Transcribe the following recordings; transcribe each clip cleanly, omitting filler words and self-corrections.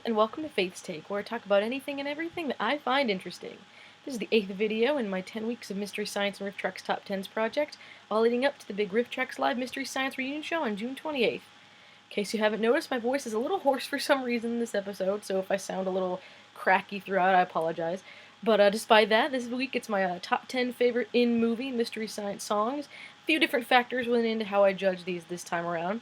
and welcome to Faith's Take, where I talk about anything and everything that I find interesting. This is the 8th video in my 10 Weeks of Mystery Science and Riff Tracks Top 10s project, all leading up to the big Riff Tracks Live Mystery Science Reunion show on June 28th. In case you haven't noticed, my voice is a little hoarse for some reason in this episode, so if I sound a little cracky throughout, I apologize. But despite that, this week it's my top 10 favorite in-movie Mystery Science songs. A few different factors went into how I judge these this time around.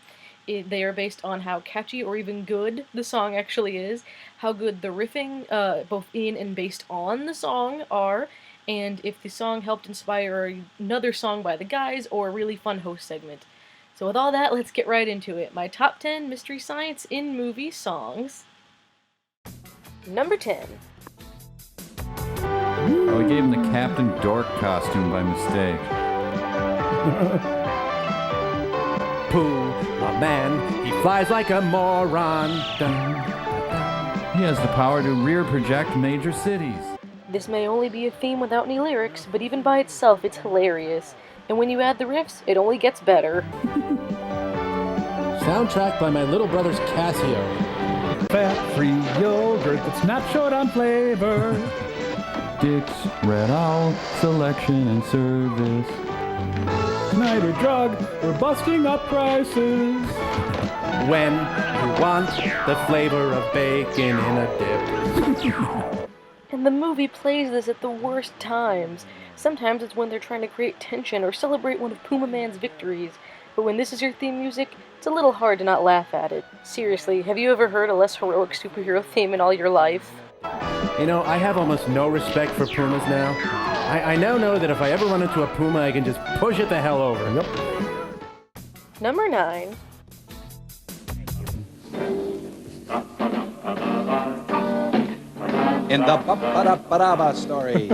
They are based on how catchy or even good the song actually is, how good the riffing, both in and based on the song, are, and if the song helped inspire another song by the guys or a really fun host segment. So with all that, let's get right into it. My top 10 Mystery Science in-movie songs. Number 10. Oh, we gave him the Captain Dork costume by mistake. Pooh, my man, he flies like a moron. He has the power to rear project major cities. This may only be a theme without any lyrics, but even by itself it's hilarious. And when you add the riffs, it only gets better. Soundtrack by my little brother's Casio. Fat-free yogurt that's not short on flavor. Dick's Red Owl selection and service. Snyder Drug, we're busting up prices. When you want the flavor of bacon in a dip. And the movie plays this at the worst times. Sometimes it's when they're trying to create tension or celebrate one of PUMAMAN'S victories. But when this is your theme music, it's a little hard to not laugh at it. Seriously, have you ever heard a less heroic superhero theme in all your life? You know, I have almost no respect for pumas now. I now know that if I ever run into a puma, I can just push it the hell over. Yep. Number 9. In the Ba-ba-da-ba-da-ba story.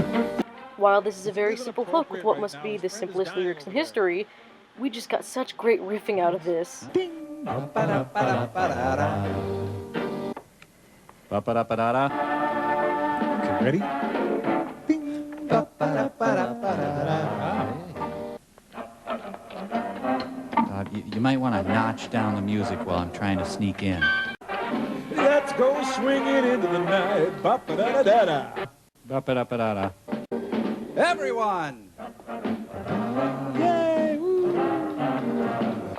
While this is a very simple hook with what must be the simplest lyrics in history, we just got such great riffing out of this. Ba-ba-da-ba-da-ba-da-da. Ba-ba-da-ba-da-da. Okay, ready? You might want to notch down the music while I'm trying to sneak in. Let's go swinging into the night. Ba-ba-da-da-da-da. Ba-ba-da-ba-da-da. Everyone! Yay! Woo.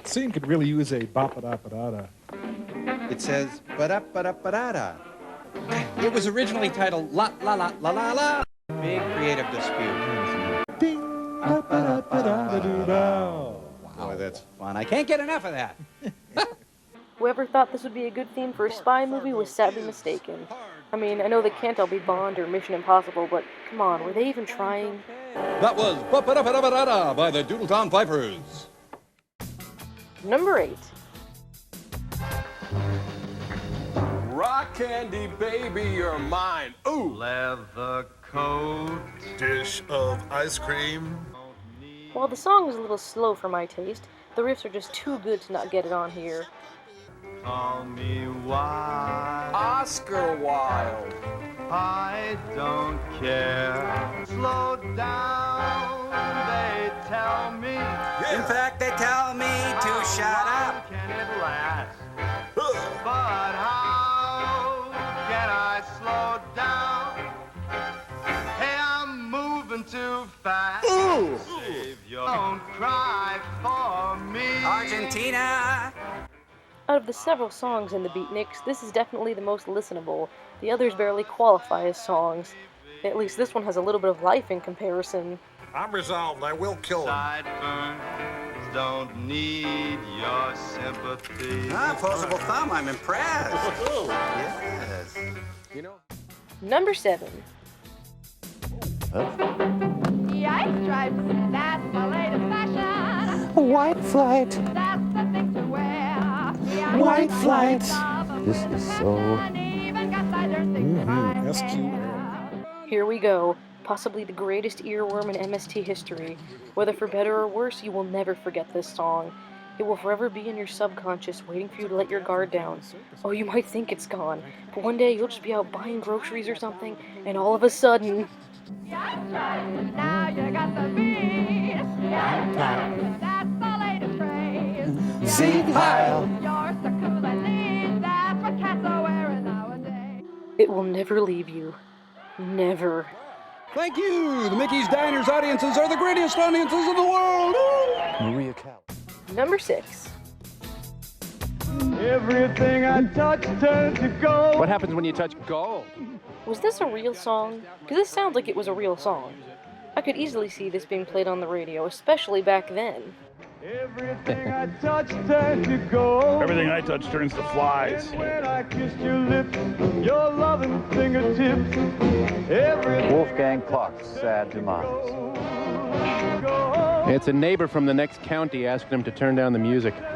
Scene could really use a ba-ba-da-ba-da-da. It says ba-da-ba-da-ba-da-da. It was originally titled La La La La La La. Big creative dispute. Ding! Ba-ba-da-ba-da-da-da-da. Boy, that's fun. I can't get enough of that. Whoever thought this would be a good theme for a spy movie was sadly mistaken. I mean, I know they can't all be Bond or Mission Impossible, but come on, were they even trying? That was Ba-ba-da-ba-da-ba-da by the Doodletown Vipers. Number 8. Rock candy, baby, you're mine. Ooh. Leather coat. Dish of ice cream. While the song is a little slow for my taste, the riffs are just too good to not get it on here. Call me wild. Oscar Wilde. I don't care. Slow down, they tell me. In fact, they tell me to shut up. Can it last? But how can I slow down? Hey, I'm moving too fast. Ooh. Save your... Don't cry for me. Argentina! Out of the several songs in the BEATNIKS, this is definitely the most listenable. The others barely qualify as songs. At least this one has a little bit of life in comparison. I'm resolved. I will kill him. Sideburns don't need your sympathy. Opposable thumb, I'm impressed. Yes. You know. Number 7. The ice stripes, that's the latest fashion. White flight. That's the thing to wear. White flight. This is so... SQL. Here we go. Possibly the greatest earworm in MST history. Whether for better or worse, you will never forget this song. It will forever be in your subconscious, waiting for you to let your guard down. Oh, you might think it's gone, but one day you'll just be out buying groceries or something, and all of a sudden... Now you got the beat. That's the latest craze. Seed pile. You're so cool and neat. That's what cats are wearing nowadays. It will never leave you. Never. Thank you! The Mickey's Diners audiences are the greatest audiences in the world! Maria Cal. Number 6. Everything I touch turns to gold. What happens when you touch gold? Was this a real song? Because this sounds like it was a real song. I could easily see this being played on the radio, especially back then. Everything I touch turns to gold. Everything I touch turns to flies. When I kissed your lips, your loving fingertips. Everything Wolfgang Puck's sad demise. It's a neighbor from the next county asking him to turn down the music. Can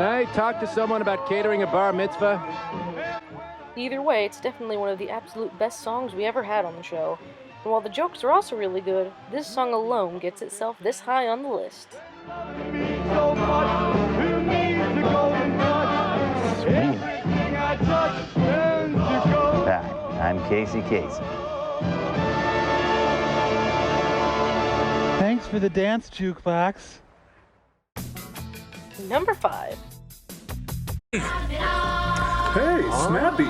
I talk to someone about catering a bar mitzvah? Either way, it's definitely one of the absolute best songs we ever had on the show. And while the jokes are also really good, this song alone gets itself this high on the list. so much, who needs the golden touch? Everything I touch turns to gold. Hi, I'm Casey Kasem. Thanks for the dance, jukebox. Number 5. Hey, Snappy.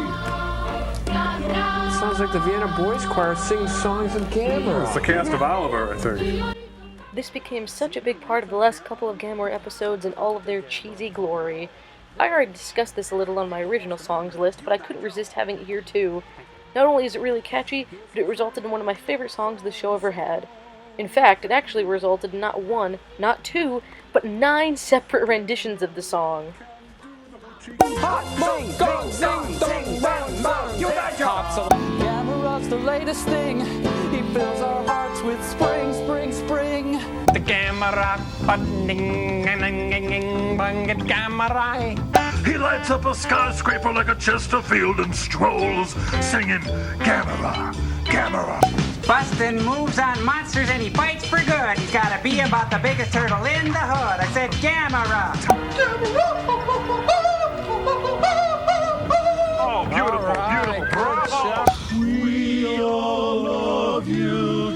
Sounds like the Vienna Boys Choir sings songs in GAMERA. It's the cast of Oliver, I think. This became such a big part of the last couple of GAMERA episodes in all of their cheesy glory. I already discussed this a little on my original songs list, but I couldn't resist having it here too. Not only is it really catchy, but it resulted in one of my favorite songs the show ever had. In fact, it actually resulted in not 1, not 2, but 9 separate renditions of the song. GAMERA's the latest thing. He fills our hearts with spring, spring, spring. The GAMERA, GAMERA. He lights up a skyscraper like a Chesterfield and strolls, singing GAMERA, GAMERA. Bustin' moves on monsters and he fights for good. He's gotta be about the biggest turtle in the hood. I said GAMERA. Oh, beautiful, beautiful, bravo. We all love you,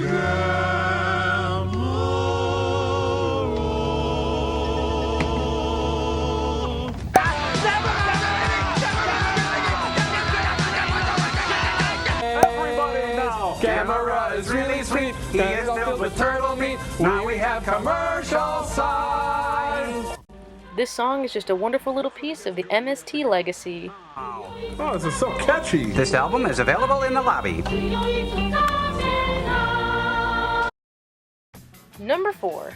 Everybody now. GAMERA is really sweet. He is filled with turtle meat. Now we have commercial signs. This song is just a wonderful little piece of the MST legacy. Oh, this is so catchy. This album is available in the lobby. Number 4.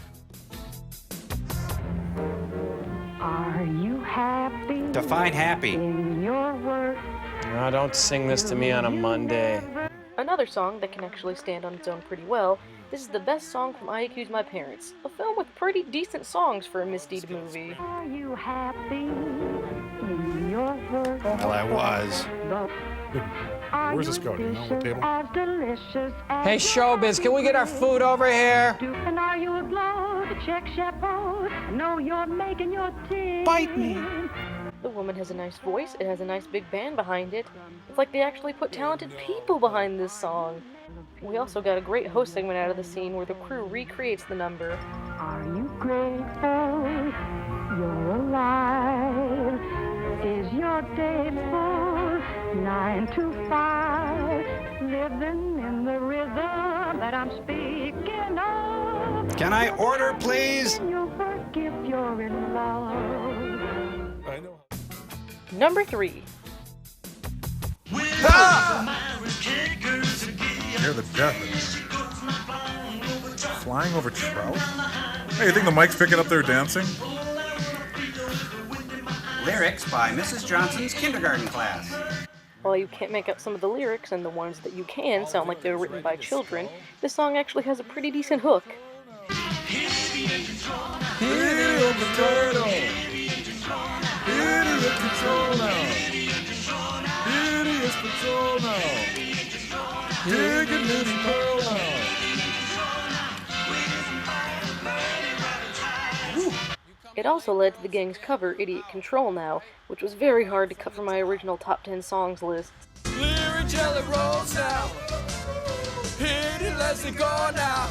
Are you happy? Define happy. In your work? Oh, don't sing this to me on a Monday. Another song that can actually stand on its own pretty well. This is the best song from I Accuse My Parents, a film with pretty decent songs for a misdeed movie. Are you happy in your work? Well, I was. Where's this going? You know, what table? As delicious as Hey, Showbiz, can we get our food over here? and are you aglow to check chapeau? I know you're making your tea. Bite me. The woman has a nice voice, it has a nice big band behind it. It's like they actually put talented people behind this song. We also got a great host segment out of the scene where the crew recreates the number. Are you grateful you're alive? Is your day full? 9 to 5, living in the rhythm that I'm speaking of. Can I order, please? You'll forgive you're in love. I know. Number 3. Near the death. Flying over trout? Hey, you think the mic's picking up their dancing? Lyrics by Mrs. Johnson's kindergarten class. While you can't make out some of the lyrics, and the ones that you can sound like they were written by children, this song actually has a pretty decent hook. It also led to the gang's cover, Idiot Control Now, which was very hard to cut from my original top 10 songs list. Lyric jelly rolls now. Hit it, let's it go now.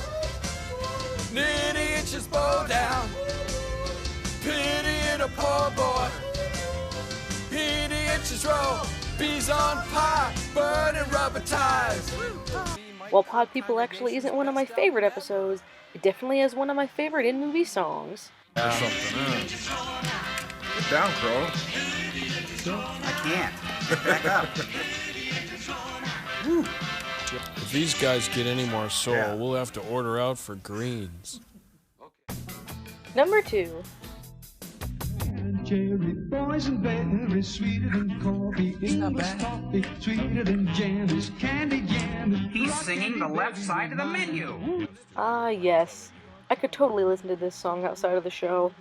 Nitty inches bow down. Pity in a poor boy. Pity inches roll. Bees on pie, burning rubber ties. While Pod People actually isn't one of my favorite episodes, it definitely has one of my favorite in-movie songs. Get down, Crow. I can't. Back up. If these guys get any more soul, we'll have to order out for greens. Number 2. Cherry boys and berries, sweeter than coffee. English coffee, sweeter than jam. Candy jam. He's singing the left side of the menu. Ah, yes. I could totally listen to this song outside of the show.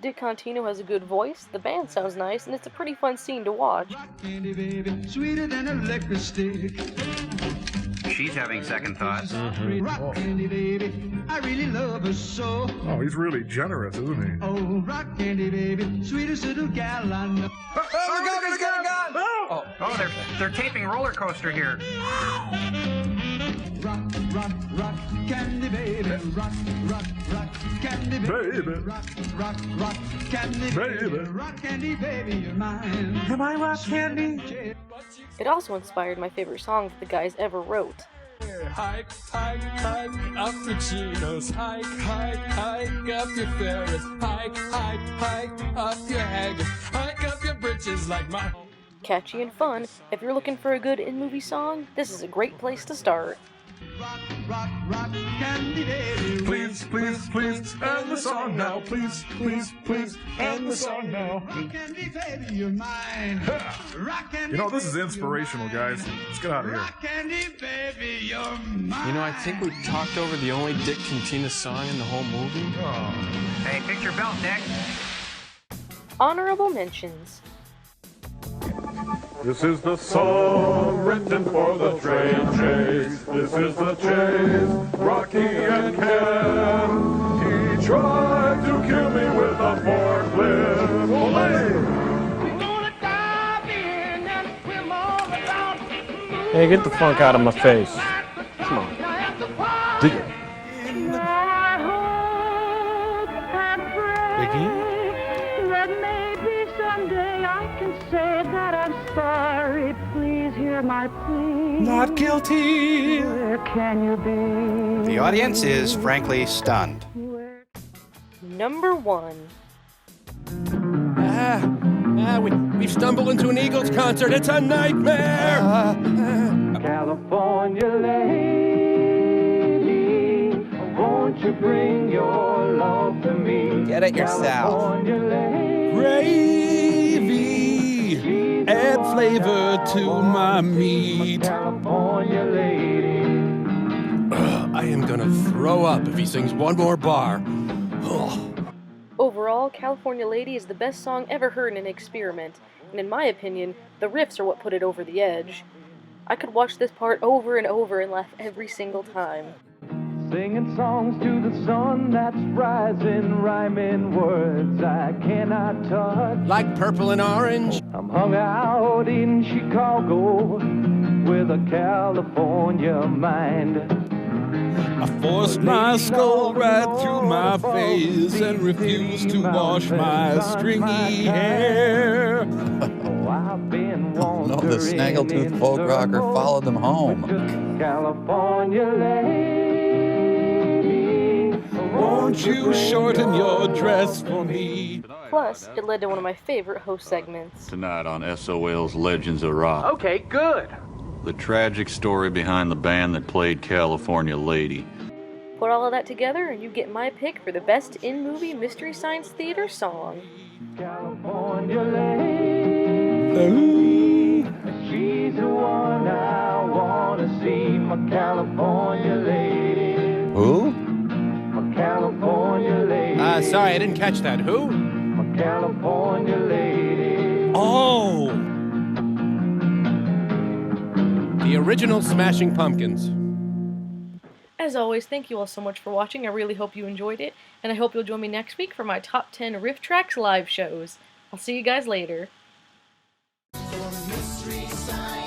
Dick Contino has a good voice, the band sounds nice, and it's a pretty fun scene to watch. Candy baby, sweeter than a liquor stick. She's having second thoughts. Rock candy baby, I really love her so. Oh, he's really generous, isn't he? Oh, rock candy baby, sweetest little gal I know. Oh, he's got a gun! Oh, they're taping Roller Coaster here. Rock, rock, rock, candy baby, rock, rock, rock, candy baby, rock, rock, rock, candy baby, rock candy baby, you're mine. Am I rock candy? It also inspired my favorite song that the guys ever wrote. Hike, hike, hike up your chinos. Hike, hike, hike up your Ferris. Hike, hike, hike up your haggis. Hike up your britches like my... Catchy and fun, if you're looking for a good in-movie song, this is a great place to start. Rock, rock, rock, candy baby. Please, please, please, end the song now. Please, please, please, end the song now. Rock candy baby, you're mine. Rock candy. You know, this is inspirational, guys. Let's get out of here. Rock candy baby, you're mine. You know, I think we talked over the only Dick Contino song in the whole movie. Oh. Hey, fix your belt, Dick. Honorable mentions. This is the song written for the train chase. This is the chase, Rocky and Ken. He tried to kill me with a forklift. Olay! Hey, get the funk out of my face. Come on. Dig it. Sorry, please hear my plea. Not guilty. Where can you be? The audience is frankly stunned. Number 1. We've stumbled into an Eagles concert. It's a nightmare. California lady, won't you bring your love to me? Get it yourself. California lady, Gravy. Add flavor to my meat. California lady. I am gonna throw up if he sings one more bar. Overall, California Lady is the best song ever heard in an experiment, and in my opinion, the riffs are what put it over the edge. I could watch this part over and over and laugh every single time. Singing songs to the sun that's rising, rhyming words I cannot touch. Like purple and orange. I'm hung out in Chicago with a California mind. I forced my skull right through my face and refused to wash my stringy hair. No, the snaggletooth folk rocker followed them home. California lady, Won't you shorten your dress for me? Plus, it led to one of my favorite host segments. Tonight on SOL's Legends of Rock. Okay, good. The tragic story behind the band that played California Lady. Put all of that together and you get my pick for the best in-movie Mystery Science Theater song. California lady, she's the one I wanna see, my California lady. Who? My California lady. Sorry, I didn't catch that. Who? My California lady. Oh! The original Smashing Pumpkins. As always, thank you all so much for watching. I really hope you enjoyed it, and I hope you'll join me next week for my top 10 Riff Tracks live shows. I'll see you guys later. Mystery Science.